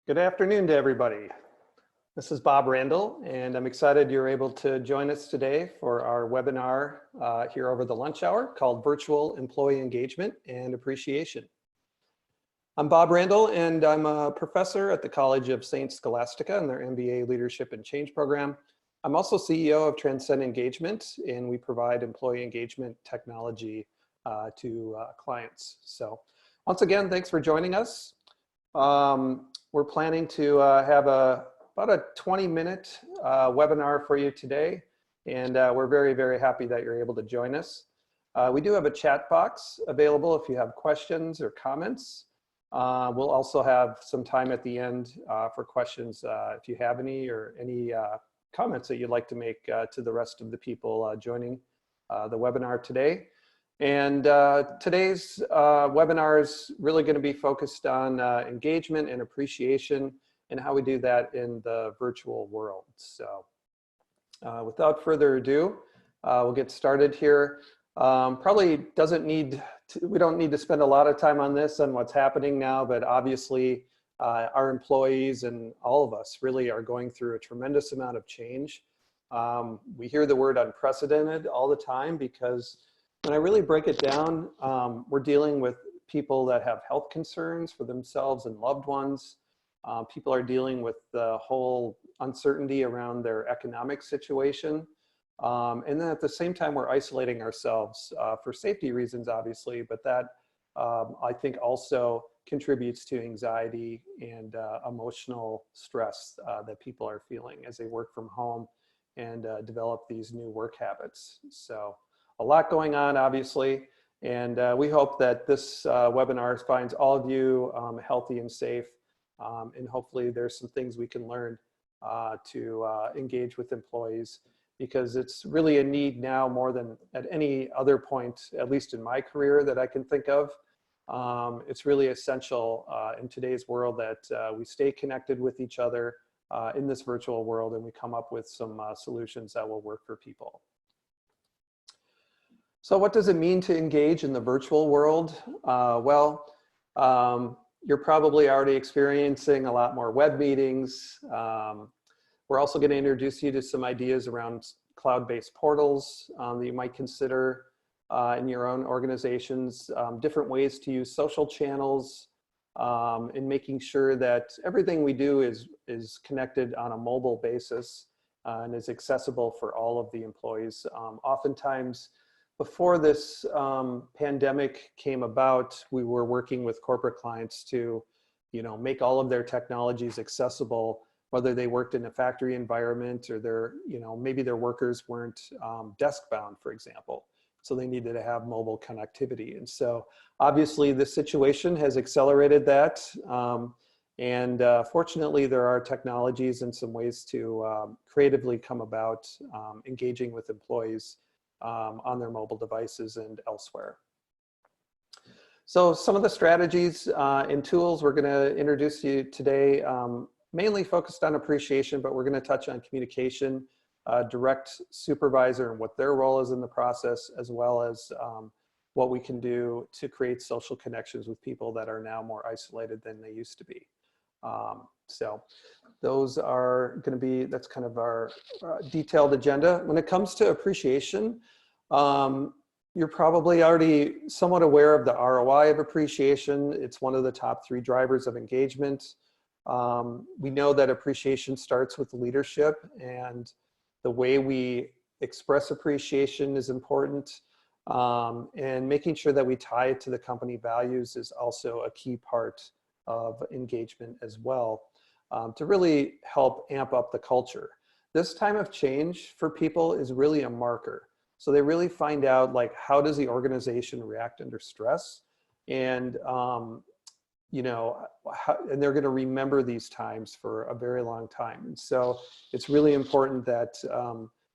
Good afternoon to everybody. This is Bob Randall, and I'm excited you're able to join us today for our webinar here over the lunch hour called Virtual Employee Engagement and Appreciation. I'm Bob Randall, and I'm a professor at the College of St. Scholastica in their MBA Leadership and Change program. I'm also CEO of Transcend Engagement, and we provide employee engagement technology to clients. So once again, thanks for joining us. We're planning to have about a 20-minute webinar for you today, and we're very, very happy that you're able to join us. We do have a chat box available if you have questions or comments. We'll also have some time at the end for questions if you have any, or any comments that you'd like to make to the rest of the people joining the webinar today. And today's webinar is really going to be focused on engagement and appreciation and how we do that in the virtual world. So without further ado, we'll get started here. Probably doesn't need to, we don't need to spend a lot of time on this and what's happening now, but obviously our employees and all of us really are going through a tremendous amount of change. We hear the word unprecedented all the time because when I really break it down, we're dealing with people that have health concerns for themselves and loved ones. People are dealing with the whole uncertainty around their economic situation. And then at the same time, we're isolating ourselves for safety reasons, obviously, but that I think also contributes to anxiety and emotional stress that people are feeling as they work from home and develop these new work habits. So a lot going on, obviously, and we hope that this webinar finds all of you healthy and safe, and hopefully there's some things we can learn to engage with employees, because it's really a need now more than at any other point, at least in my career, that I can think of. It's really essential in today's world that we stay connected with each other in this virtual world, and we come up with some solutions that will work for people. So what does it mean to engage in the virtual world? You're probably already experiencing a lot more web meetings. We're also going to introduce you to some ideas around cloud-based portals that you might consider in your own organizations, different ways to use social channels, and making sure that everything we do is connected on a mobile basis and is accessible for all of the employees. Oftentimes, before this pandemic came about, we were working with corporate clients to, make all of their technologies accessible, whether they worked in a factory environment or maybe their workers weren't desk bound, for example. So they needed to have mobile connectivity. And so obviously this situation has accelerated that. Fortunately, there are technologies and some ways to creatively come about engaging with employees on their mobile devices and elsewhere. So some of the strategies and tools we're going to introduce you today, mainly focused on appreciation, but we're going to touch on communication, direct supervisor and what their role is in the process, as well as what we can do to create social connections with people that are now more isolated than they used to be. So those are going to be, that's kind of our detailed agenda. When it comes to appreciation, you're probably already somewhat aware of the ROI of appreciation. It's one of the top 3 drivers of engagement. We know that appreciation starts with leadership, and the way we express appreciation is important. And making sure that we tie it to the company values is also a key part of engagement as well, to really help amp up the culture. This time of change for people is really a marker. So they really find out, like, how does the organization react under stress? And, and they're going to remember these times for a very long time. And so it's really important that,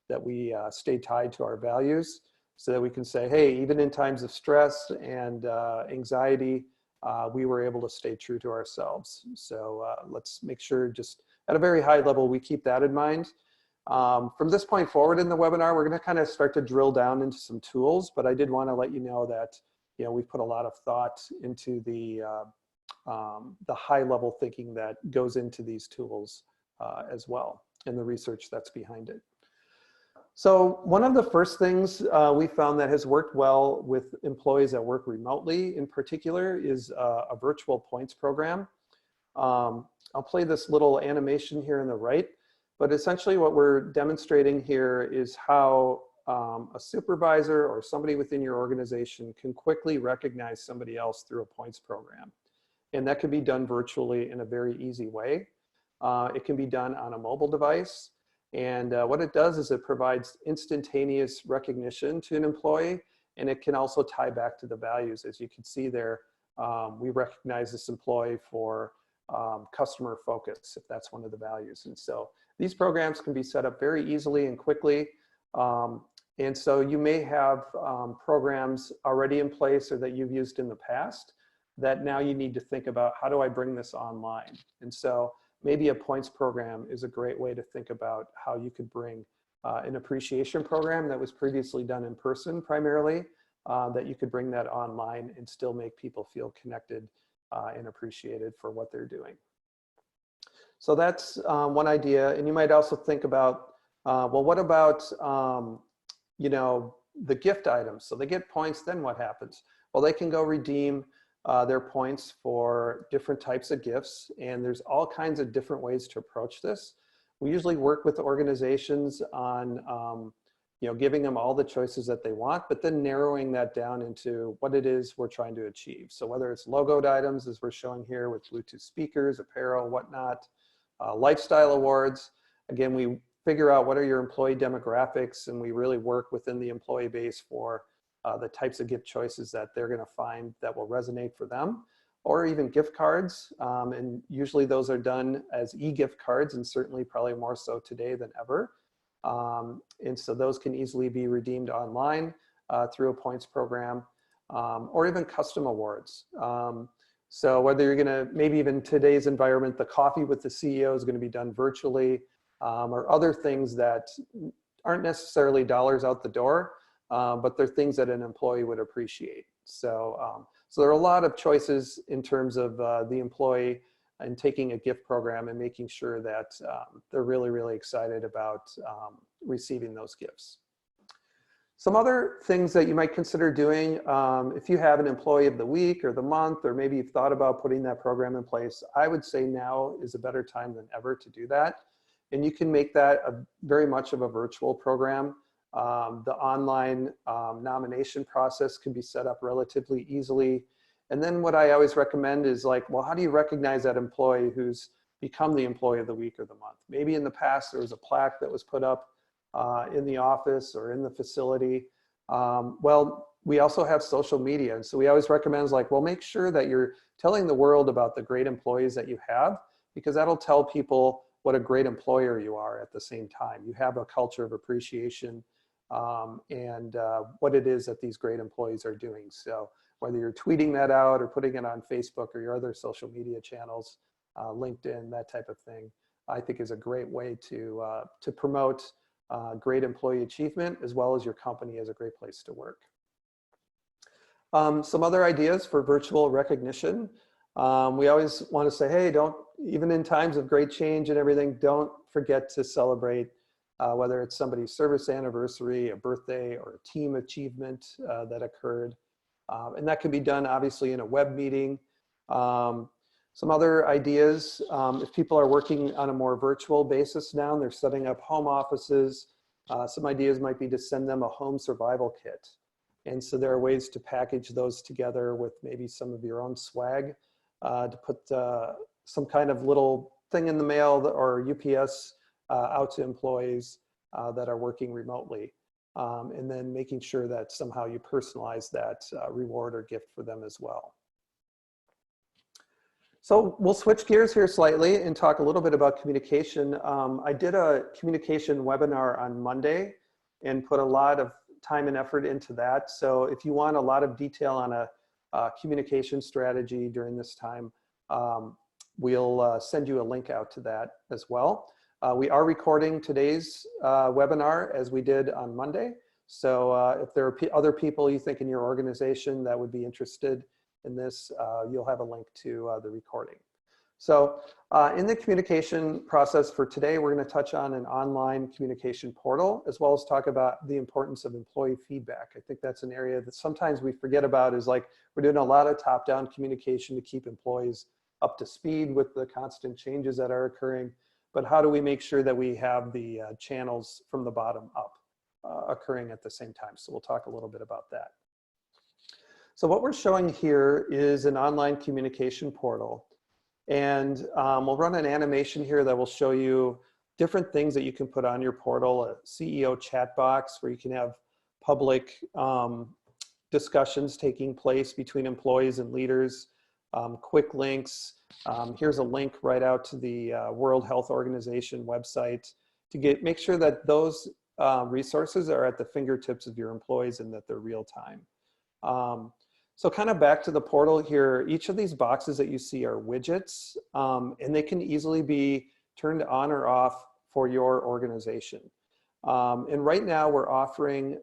that we stay tied to our values so that we can say, hey, even in times of stress and anxiety, we were able to stay true to ourselves. So let's make sure, just at a very high level, we keep that in mind. From this point forward in the webinar, we're going to kind of start to drill down into some tools, but I did want to let you know that, we've put a lot of thought into the the high level thinking that goes into these tools as well, and the research that's behind it. So one of the first things we found that has worked well with employees that work remotely in particular is a virtual points program. I'll play this little animation here on the right, but essentially what we're demonstrating here is how a supervisor or somebody within your organization can quickly recognize somebody else through a points program. And that can be done virtually in a very easy way. It can be done on a mobile device. And what it does is it provides instantaneous recognition to an employee, and it can also tie back to the values. As you can see there, we recognize this employee for customer focus, if that's one of the values. And so these programs can be set up very easily and quickly. And so you may have programs already in place or that you've used in the past that now you need to think about, how do I bring this online? And so maybe a points program is a great way to think about how you could bring an appreciation program that was previously done in person primarily, that you could bring that online and still make people feel connected and appreciated for what they're doing. So that's one idea. And you might also think about, well, what about, you know, the gift items? So they get points, then what happens? Well, they can go redeem their points for different types of gifts, and there's all kinds of different ways to approach this. We usually work with organizations on you know, giving them all the choices that they want, but then narrowing that down into what it is we're trying to achieve. So whether it's logoed items, as we're showing here with Bluetooth speakers, apparel, whatnot, lifestyle awards. Again, we figure out what are your employee demographics, and we really work within the employee base for the types of gift choices that they're going to find that will resonate for them, or even gift cards. And usually those are done as e-gift cards, and certainly probably more so today than ever. And so those can easily be redeemed online through a points program, or even custom awards. So whether you're going to, maybe even today's environment, the coffee with the CEO is going to be done virtually, or other things that aren't necessarily dollars out the door, but they're things that an employee would appreciate. So, so there are a lot of choices in terms of the employee and taking a gift program and making sure that they're really, really excited about receiving those gifts. Some other things that you might consider doing, if you have an employee of the week or the month, or maybe you've thought about putting that program in place, I would say now is a better time than ever to do that. And you can make that very much of a virtual program. The online nomination process can be set up relatively easily. And then what I always recommend is like, well, how do you recognize that employee who's become the employee of the week or the month? Maybe in the past there was a plaque that was put up in the office or in the facility. Well, we also have social media. And so we always recommend like, well, make sure that you're telling the world about the great employees that you have, because that'll tell people what a great employer you are at the same time. You have a culture of appreciation and what it is that these great employees are doing. So whether you're tweeting that out or putting it on Facebook or your other social media channels, LinkedIn, that type of thing, I think is a great way to promote great employee achievement, as well as your company as a great place to work. Some other ideas for virtual recognition. We always want to say, hey, don't, even in times of great change and everything, don't forget to celebrate whether it's somebody's service anniversary, a birthday, or a team achievement that occurred. And that can be done obviously in a web meeting. Some other ideas, if people are working on a more virtual basis now, and they're setting up home offices, some ideas might be to send them a home survival kit. And so there are ways to package those together with maybe some of your own swag, to put some kind of little thing in the mail or UPS out to employees that are working remotely. And then making sure that somehow you personalize that reward or gift for them as well. So we'll switch gears here slightly and talk a little bit about communication. I did a communication webinar on Monday and put a lot of time and effort into that. So if you want a lot of detail on a communication strategy during this time, we'll send you a link out to that as well. We are recording today's webinar as we did on Monday. So if there are other people you think in your organization that would be interested in this, you'll have a link to the recording. So in the communication process for today, we're going to touch on an online communication portal, as well as talk about the importance of employee feedback. I think that's an area that sometimes we forget about, is like we're doing a lot of top-down communication to keep employees up to speed with the constant changes that are occurring. But how do we make sure that we have the channels from the bottom up occurring at the same time? So we'll talk a little bit about that. So what we're showing here is an online communication portal. And we'll run an animation here that will show you different things that you can put on your portal, a CEO chat box where you can have public discussions taking place between employees and leaders, quick links. Here's a link right out to the World Health Organization website to make sure that those resources are at the fingertips of your employees and that they're real time. So kind of back to the portal here, each of these boxes that you see are widgets, and they can easily be turned on or off for your organization. And right now we're offering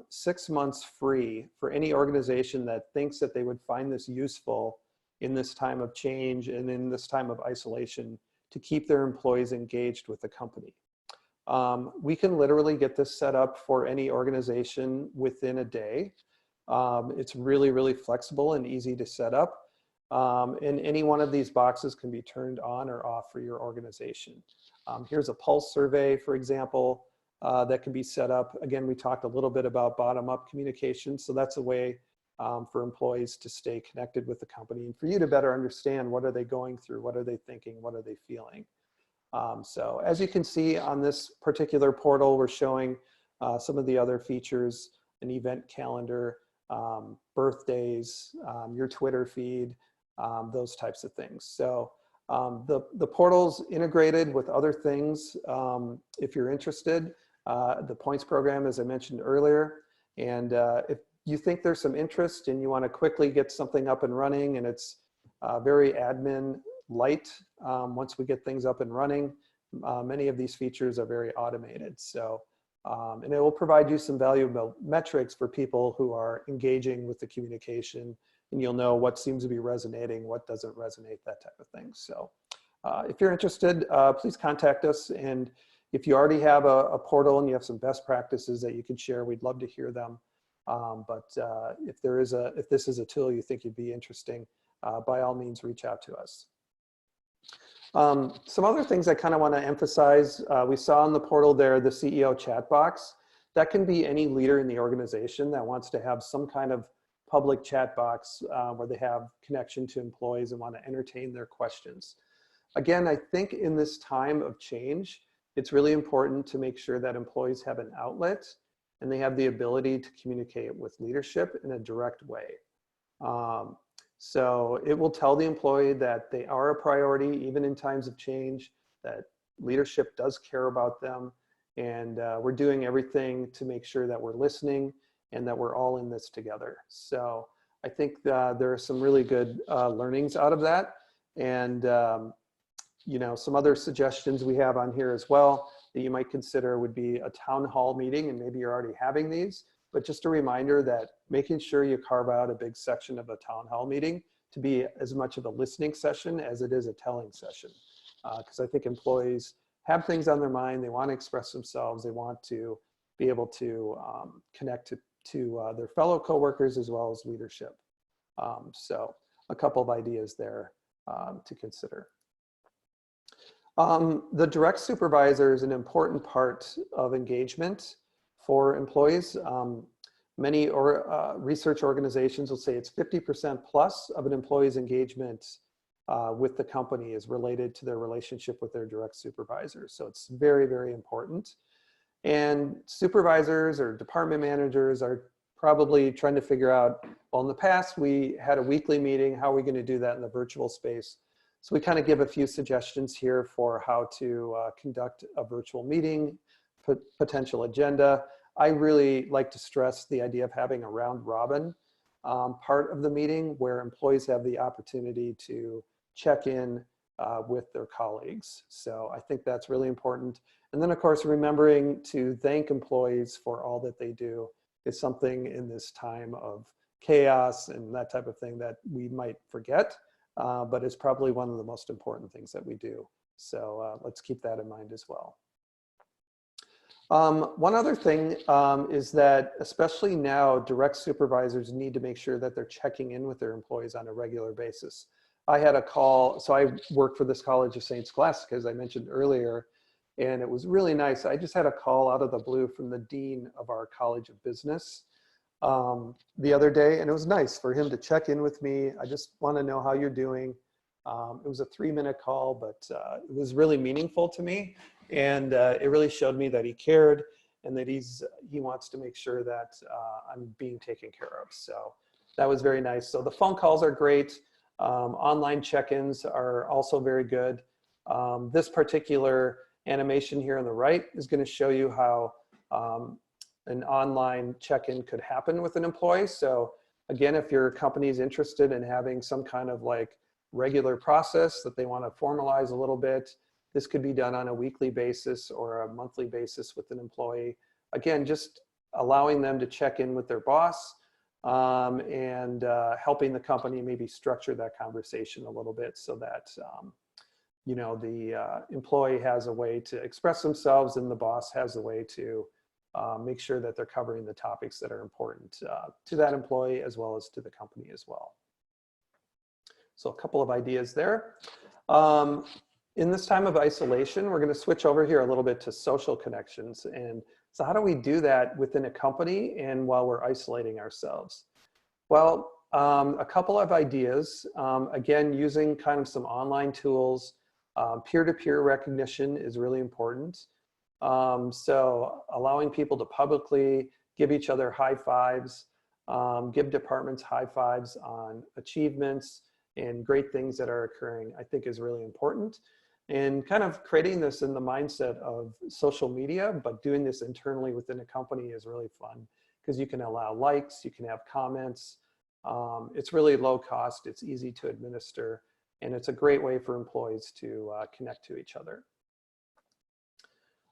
6 months free for any organization that thinks that they would find this useful in this time of change and in this time of isolation to keep their employees engaged with the company. We can literally get this set up for any organization within a day. It's really, really flexible and easy to set up. And any one of these boxes can be turned on or off for your organization. Here's a pulse survey, for example, that can be set up. Again, we talked a little bit about bottom-up communication. So that's a way for employees to stay connected with the company and for you to better understand what are they going through, what are they thinking, what are they feeling. So as you can see on this particular portal, we're showing some of the other features, an event calendar, birthdays, your Twitter feed, those types of things. So the portal's integrated with other things if you're interested. The points program, as I mentioned earlier, and if you think there's some interest and you want to quickly get something up and running, and it's very admin light once we get things up and running, many of these features are very automated. So and it will provide you some valuable metrics for people who are engaging with the communication, and you'll know what seems to be resonating, what doesn't resonate, that type of thing. So if you're interested, please contact us. And if you already have a portal and you have some best practices that you can share, we'd love to hear them. But if this is a tool you think you'd be interesting, by all means, reach out to us. Some other things I kind of want to emphasize, we saw in the portal there, the CEO chat box. That can be any leader in the organization that wants to have some kind of public chat box where they have connection to employees and want to entertain their questions. Again, I think in this time of change, it's really important to make sure that employees have an outlet and they have the ability to communicate with leadership in a direct way. So it will tell the employee that they are a priority, even in times of change, that leadership does care about them. And we're doing everything to make sure that we're listening and that we're all in this together. So I think there are some really good learnings out of that. And you know, some other suggestions we have on here as well that you might consider would be a town hall meeting, and maybe you're already having these. But just a reminder that making sure you carve out a big section of a town hall meeting to be as much of a listening session as it is a telling session. Because I think employees have things on their mind, they want to express themselves, they want to be able to connect to their fellow coworkers as well as leadership. So a couple of ideas there to consider. The direct supervisor is an important part of engagement for employees. Many research organizations will say it's 50% plus of an employee's engagement with the company is related to their relationship with their direct supervisor. So it's very, very important. And supervisors or department managers are probably trying to figure out, well, in the past we had a weekly meeting, how are we going to do that in the virtual space? So we kind of give a few suggestions here for how to conduct a virtual meeting, potential agenda. I really like to stress the idea of having a round robin part of the meeting where employees have the opportunity to check in with their colleagues. So I think that's really important. And then of course, remembering to thank employees for all that they do is something in this time of chaos and that type of thing that we might forget, but it's probably one of the most important things that we do. So let's keep that in mind as well. One other thing is that especially now, direct supervisors need to make sure that they're checking in with their employees on a regular basis. I had a call, so I work for this College of St. Scholastica, as I mentioned earlier, and it was really nice. I just had a call out of the blue from the dean of our College of Business the other day, and it was nice for him to check in with me. I just want to know how you're doing. It was a 3-minute call, but it was really meaningful to me. And it really showed me that he cared and that he wants to make sure that I'm being taken care of. So that was very nice. So the phone calls are great. Online check-ins are also very good. This particular animation here on the right is going to show you how an online check-in could happen with an employee. So again, if your company is interested in having some kind of like regular process that they want to formalize a little bit, this could be done on a weekly basis or a monthly basis with an employee. Again, just allowing them to check in with their boss and helping the company maybe structure that conversation a little bit so that you know, the employee has a way to express themselves and the boss has a way to make sure that they're covering the topics that are important to that employee as well as to the company as well. So a couple of ideas there. In this time of isolation, we're going to switch over here a little bit to social connections. And so how do we do that within a company and while we're isolating ourselves? Well, a couple of ideas. Again, using kind of some online tools. Peer-to-peer recognition is really important. So allowing people to publicly give each other high fives, give departments high fives on achievements and great things that are occurring, I think is really important. And kind of creating this in the mindset of social media, but doing this internally within a company is really fun because you can allow likes, you can have comments. It's really low cost, it's easy to administer, and it's a great way for employees to connect to each other.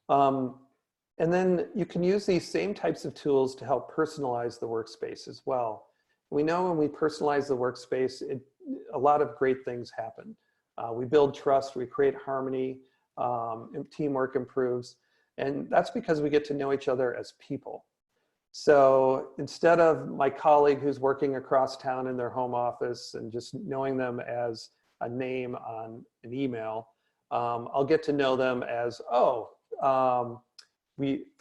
And then you can use these same types of tools to help personalize the workspace as well. We know when we personalize the workspace, a lot of great things happen. We build trust, we create harmony, teamwork improves, and that's because we get to know each other as people. So instead of my colleague who's working across town in their home office and just knowing them as a name on an email, I'll get to know them as, for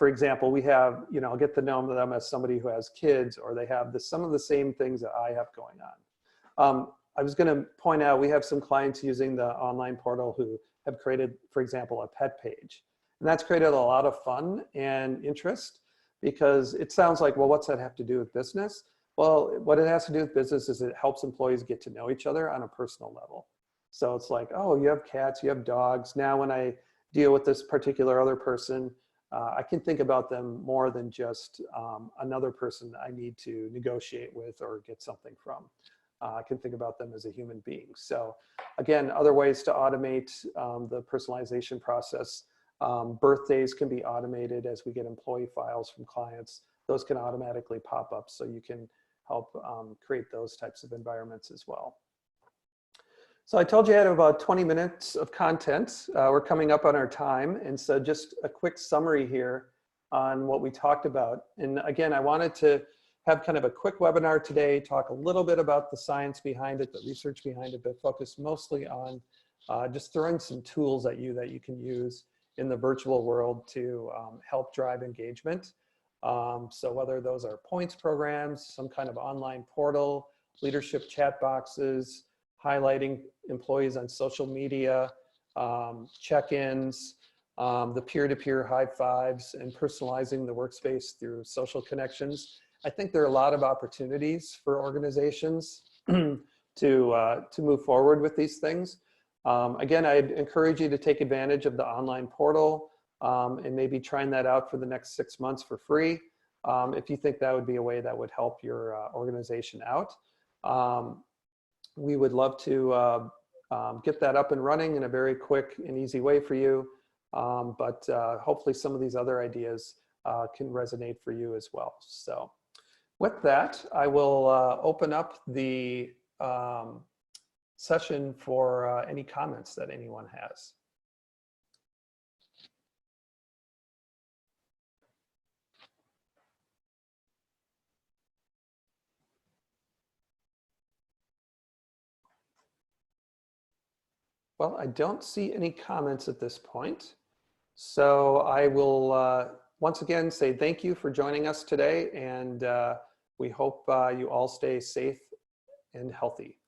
example, we have, you know, I'll get to know them as somebody who has kids or they have some of the same things that I have going on. I was going to point out, we have some clients using the online portal who have created, for example, a pet page. And that's created a lot of fun and interest because it sounds like, well, what's that have to do with business? Well, what it has to do with business is it helps employees get to know each other on a personal level. So it's like, oh, you have cats, you have dogs. Now when I deal with this particular other person, I can think about them more than just another person I need to negotiate with or get something from. I can think about them as a human being. So again, other ways to automate the personalization process. Birthdays can be automated as we get employee files from clients. Those can automatically pop up so you can help create those types of environments as well. So I told you I had about 20 minutes of content. We're coming up on our time. And so just a quick summary here on what we talked about. And again, I wanted to have kind of a quick webinar today, talk a little bit about the science behind it, the research behind it, but focus mostly on just throwing some tools at you that you can use in the virtual world to help drive engagement. So whether those are points programs, some kind of online portal, leadership chat boxes, highlighting employees on social media, check-ins, the peer-to-peer high fives, and personalizing the workspace through social connections. I think there are a lot of opportunities for organizations to move forward with these things. Again, I'd encourage you to take advantage of the online portal and maybe trying that out for the next 6 months for free if you think that would be a way that would help your organization out. We would love to get that up and running in a very quick and easy way for you, but hopefully some of these other ideas can resonate for you as well. So With that, I will open up the session for any comments that anyone has. Well, I don't see any comments at this point. So I will once again say thank you for joining us today, and we hope you all stay safe and healthy.